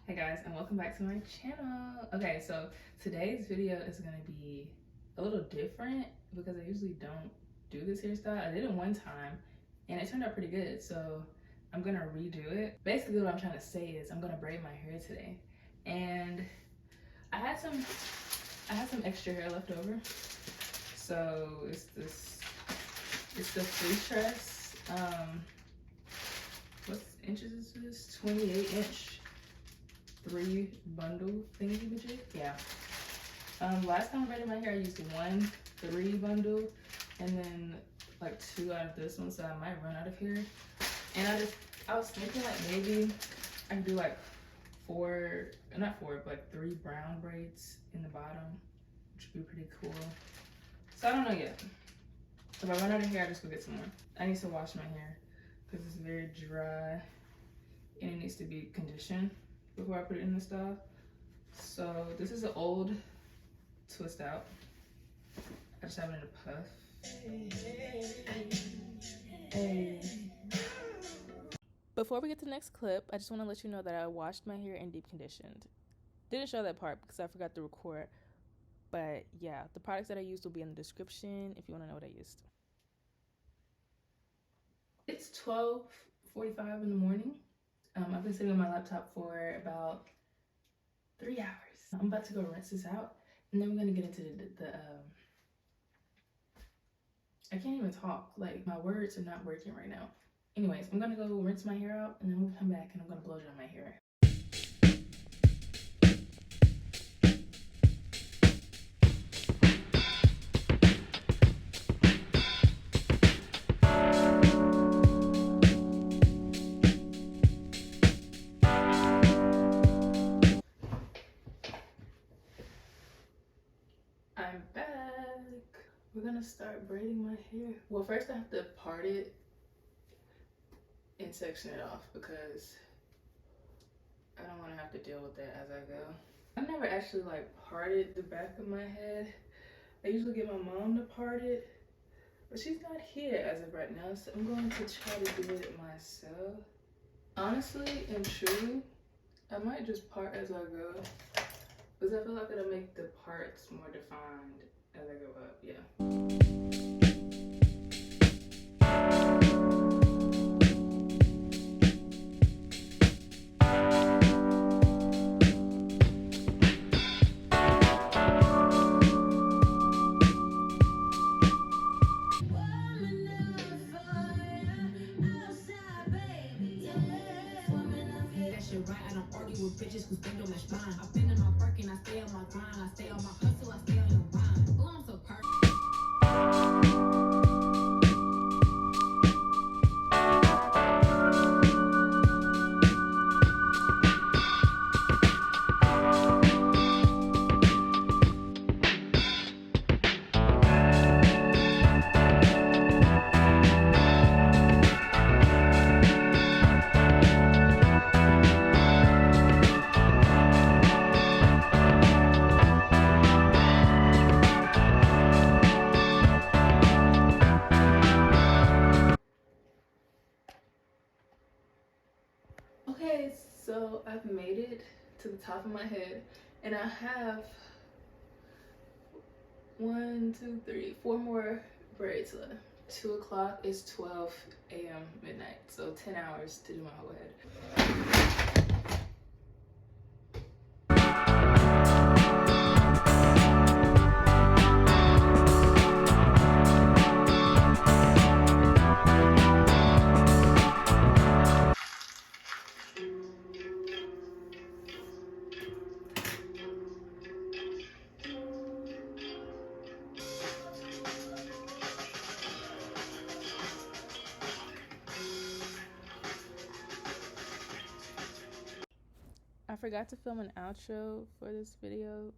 Hey guys, and welcome back to my channel. Okay, so today's video is gonna be a little different because I usually don't do this hairstyle. I did it one time and it turned out pretty good, so I'm gonna redo it. Basically what I'm trying to say is I'm gonna braid my hair today. And I had some extra hair left over. So it's the free tress. What inches is this? 28-inch 3 bundle thingy majig. Yeah. Last time I braided my hair, I used 1 3 bundle and then like 2 out of this one, so I might run out of hair. And I was thinking like maybe I can do like 4, not 4, but like 3 brown braids in the bottom, which would be pretty cool. So I don't know yet. If I run out of hair, I'll just go get some more. I need to wash my hair because it's very dry and it needs to be conditioned before I put it in the style. So this is an old twist out. I just have it in a puff. Hey. Before we get to the next clip, I just want to let you know that I washed my hair and deep conditioned. Didn't show that part because I forgot to record. But yeah, the products that I used will be in the description if you want to know what I used. It's 12:45 in the morning. I've been sitting on my laptop for about 3 hours. I'm about to go rinse this out, and then we're gonna get into the I can't even talk. Like, my words are not working right now. Anyways, I'm gonna go rinse my hair out, and then we'll come back and I'm gonna blow dry my hair. I'm back. We're gonna start braiding my hair. Well, first I have to part it and section it off because I don't want to have to deal with that as I go. I've never actually like parted the back of my head. I usually get my mom to part it, but she's not here as of right now, so I'm going to try to do it myself. Honestly and truly, I might just part as I go because I feel like it'll make the parts more defined as I go up. Yeah. Bitches who spend on my spine. I've been in my work and I stay on my grind. I stay on my hustle, I stay on your mind. Oh, I'm so perfect. Okay, so I've made it to the top of my head, and I have 1, 2, 3, 4 more braids left. 2 o'clock is 12 a.m. midnight, so 10 hours to do my whole head. I forgot to film an outro for this video,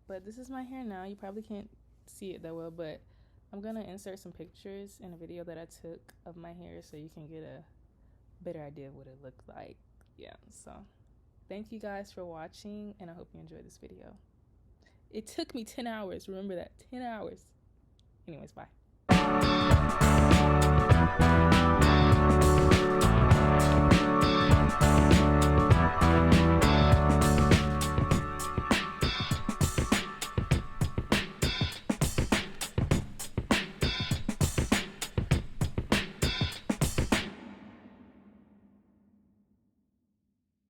but this is my hair now. You probably can't see it that well, but I'm gonna insert some pictures in a video that I took of my hair so you can get a better idea of what it looked like. Yeah, so thank you guys for watching, and I hope you enjoyed this video. It took me 10 hours, remember that, 10 hours. Anyways, bye.